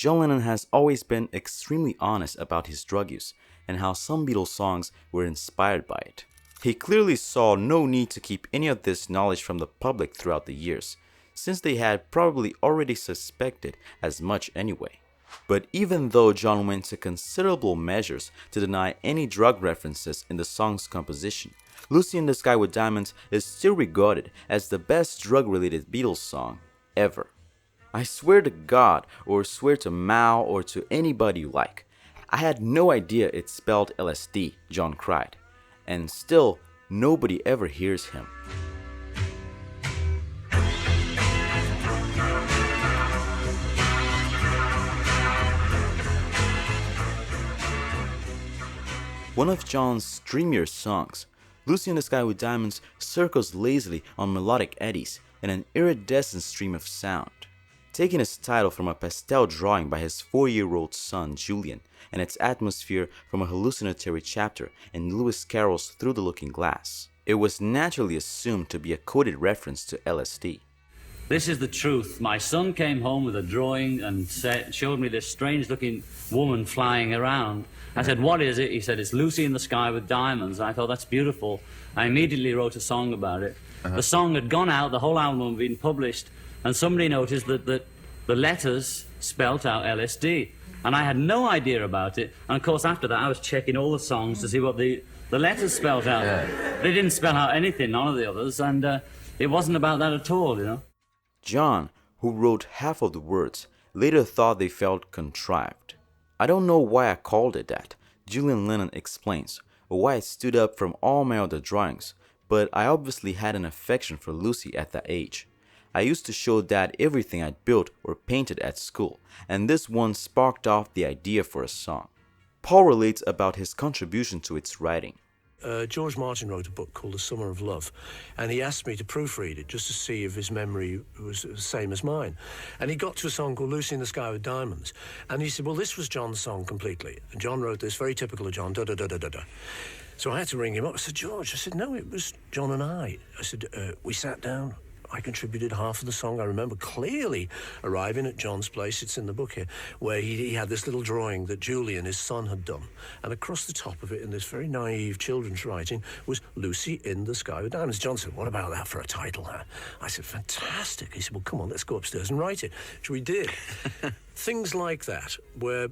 John Lennon has always been extremely honest about his drug use and how some Beatles songs were inspired by it. He clearly saw no need to keep any of this knowledge from the public throughout the years, since they had probably already suspected as much anyway. But even though John went to considerable measures to deny any drug references in the song's composition, Lucy in the Sky with Diamonds is still regarded as the best drug-related Beatles song ever. I swear to God, or swear to Mao, or to anybody you like, I had no idea it spelled LSD, John cried. And still, nobody ever hears him. One of John's dreamier songs, Lucy in the Sky with Diamonds, circles lazily on melodic eddies and an iridescent stream of sound. Taking its title from a pastel drawing by his 4-year-old son Julian and its atmosphere from a hallucinatory chapter in Lewis Carroll's Through the Looking Glass, it was naturally assumed to be a coded reference to LSD. This is the truth. My son came home with a drawing and showed me this strange-looking woman flying around. I said, "What is it?" He said, "It's Lucy in the Sky with Diamonds." I thought, that's beautiful. I immediately wrote a song about it. The song had gone out, the whole album had been published, and somebody noticed that the letters spelt out LSD. And I had no idea about it. And of course, after that, I was checking all the songs to see what the letters spelt out. Yeah. They didn't spell out anything, none of the others, and it wasn't about that at all, you know. John, who wrote half of the words, later thought they felt contrived. I don't know why I called it that, Julian Lennon explains, or why it stood up from all my other drawings, but I obviously had an affection for Lucy at that age. I used to show Dad everything I'd built or painted at school, and this one sparked off the idea for a song. Paul relates about his contribution to its writing. George Martin wrote a book called The Summer of Love, and he asked me to proofread it just to see if his memory was the same as mine. And he got to a song called Lucy in the Sky with Diamonds, and he said, well, this was John's song completely. And John wrote this, very typical of John, da-da-da-da-da-da. So I had to ring him up. I said, George, I said, no, it was John and I. I said, we sat down. I contributed half of the song. I remember clearly arriving at John's place, it's in the book here, where he had this little drawing that Julian, his son, had done. And across the top of it, in this very naive children's writing, was Lucy in the Sky with Diamonds. John said, what about that for a title? I said, fantastic. He said, well, come on, let's go upstairs and write it, which we did. Things like that, where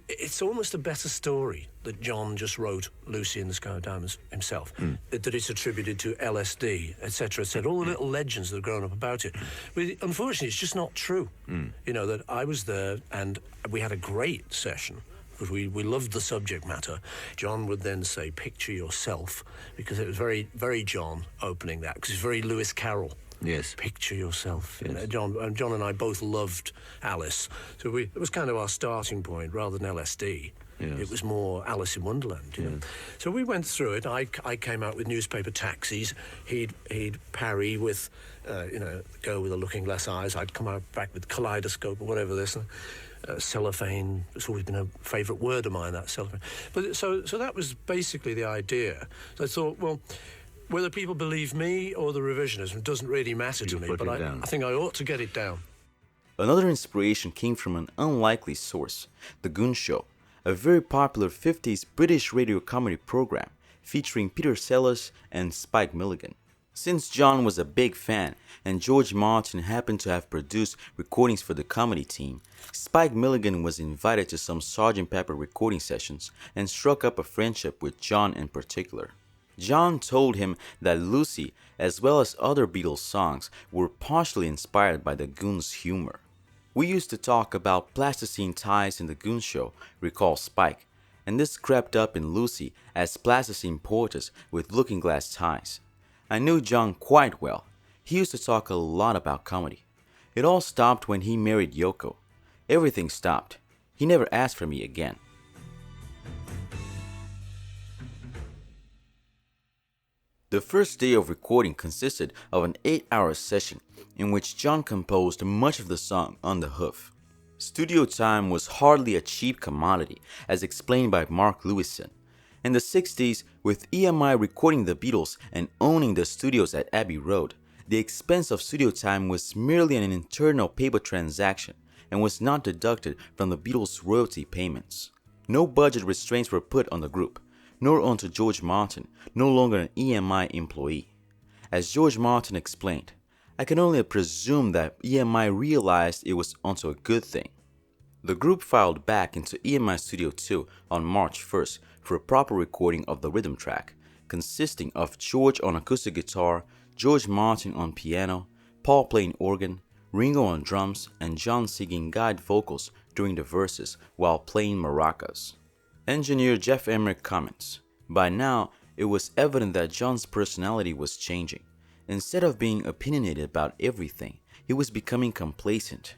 it's almost a better story that John just wrote Lucy in the Sky with Diamonds himself, that it's attributed to LSD, etc., etc., all the little legends that have grown up about it. But unfortunately, it's just not true. You know, that I was there and we had a great session because we loved the subject matter. John would then say, picture yourself, because it was very, very John opening that, because it's very Lewis Carroll. Yes. Picture yourself. Yes. John and I both loved Alice. So it was kind of our starting point rather than LSD. Yes. It was more Alice in Wonderland, you know. So we went through it. I came out with newspaper taxis. He'd parry with, go with the looking glass eyes. I'd come out back with kaleidoscope or whatever this. Cellophane. It's always been a favourite word of mine, that cellophane. But so that was basically the idea. So I thought, well, whether people believe me or the revisionism doesn't really matter to me, but I think I ought to get it down. Another inspiration came from an unlikely source, The Goon Show, a very popular 50s British radio comedy program featuring Peter Sellers and Spike Milligan. Since John was a big fan and George Martin happened to have produced recordings for the comedy team, Spike Milligan was invited to some Sgt. Pepper recording sessions and struck up a friendship with John in particular. John told him that Lucy, as well as other Beatles songs, were partially inspired by the Goons' humor. We used to talk about plasticine ties in the Goon Show, recalls Spike, and this crept up in Lucy as plasticine porters with looking glass ties. I knew John quite well. He used to talk a lot about comedy. It all stopped when he married Yoko. Everything stopped. He never asked for me again. The first day of recording consisted of an 8-hour session in which John composed much of the song on the hoof. Studio time was hardly a cheap commodity, as explained by Mark Lewison. In the 60s, with EMI recording the Beatles and owning the studios at Abbey Road, the expense of studio time was merely an internal paper transaction, and was not deducted from the Beatles' royalty payments. No budget restraints were put on the group, nor onto George Martin, no longer an EMI employee. As George Martin explained, "I can only presume that EMI realized it was onto a good thing." The group filed back into EMI Studio 2 on March 1st for a proper recording of the rhythm track, consisting of George on acoustic guitar, George Martin on piano, Paul playing organ, Ringo on drums, and John singing guide vocals during the verses while playing maracas. Engineer Jeff Emmerich comments, "By now, it was evident that John's personality was changing. Instead of being opinionated about everything, he was becoming complacent.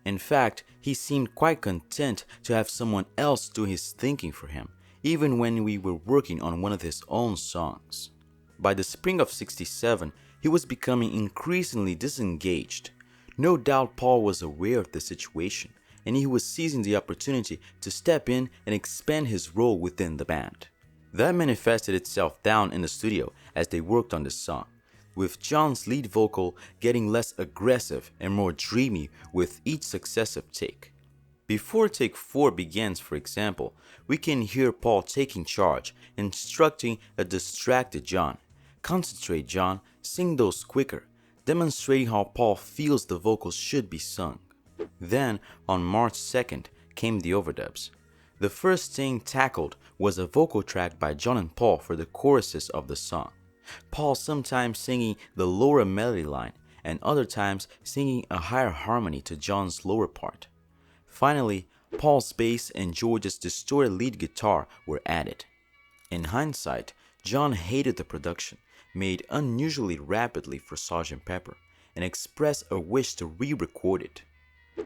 In fact, he seemed quite content to have someone else do his thinking for him, even when we were working on one of his own songs." By the spring of '67, he was becoming increasingly disengaged. No doubt Paul was aware of the situation, and he was seizing the opportunity to step in and expand his role within the band. That manifested itself down in the studio as they worked on this song, with John's lead vocal getting less aggressive and more dreamy with each successive take. Before take 4 begins, for example, we can hear Paul taking charge, instructing a distracted John. "Concentrate, John, sing those quicker," demonstrating how Paul feels the vocals should be sung. Then, on March 2nd, came the overdubs. The first thing tackled was a vocal track by John and Paul for the choruses of the song. Paul sometimes singing the lower melody line, and other times singing a higher harmony to John's lower part. Finally, Paul's bass and George's distorted lead guitar were added. In hindsight, John hated the production, made unusually rapidly for Sgt. Pepper, and expressed a wish to re-record it.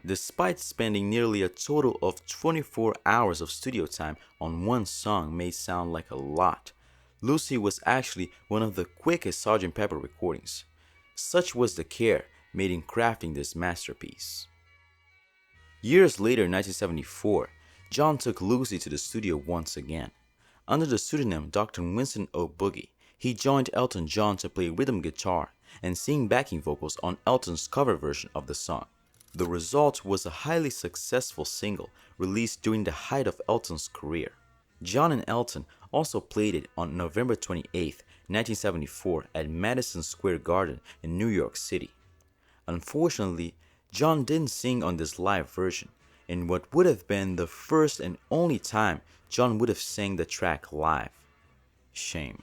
Despite spending nearly a total of 24 hours of studio time on one song may sound like a lot, Lucy was actually one of the quickest Sgt. Pepper recordings. Such was the care made in crafting this masterpiece. Years later, in 1974, John took Lucy to the studio once again. Under the pseudonym Dr. Winston O. Boogie, he joined Elton John to play rhythm guitar and sing backing vocals on Elton's cover version of the song. The result was a highly successful single released during the height of Elton's career. John and Elton also played it on November 28, 1974 at Madison Square Garden in New York City. Unfortunately, John didn't sing on this live version, in what would have been the first and only time John would have sang the track live. Shame.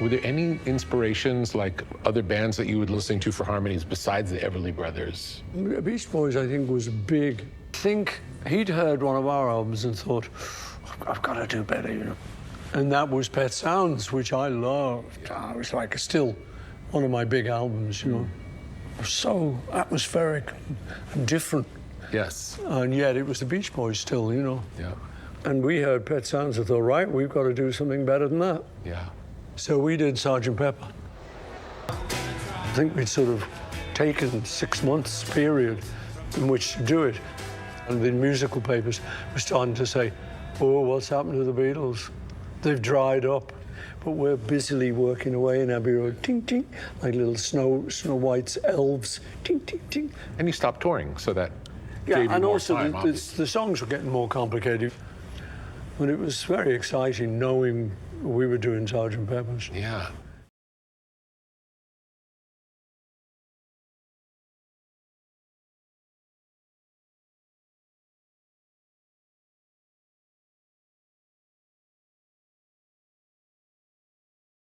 Were there any inspirations like other bands that you were listening to for harmonies besides the Everly Brothers? Beach Boys, I think, was big. I think he'd heard one of our albums and thought, I've got to do better, you know. And that was Pet Sounds, which I loved. It was like still one of my big albums, you know. It was so atmospheric and different. Yes. And yet it was the Beach Boys still, you know. Yeah. And we heard Pet Sounds and thought, right, we've got to do something better than that. Yeah. So we did Sgt. Pepper. I think we'd sort of taken 6 months period in which to do it. And the musical papers were starting to say, oh, what's happened to the Beatles? They've dried up. But we're busily working away in Abbey Road, ting, ting, like little Snow White's elves, ting, ting, ting. And you stopped touring, so that Yeah, gave you and more also time, the songs were getting more complicated. But it was very exciting knowing we were doing Sgt. Pepper's. Yeah.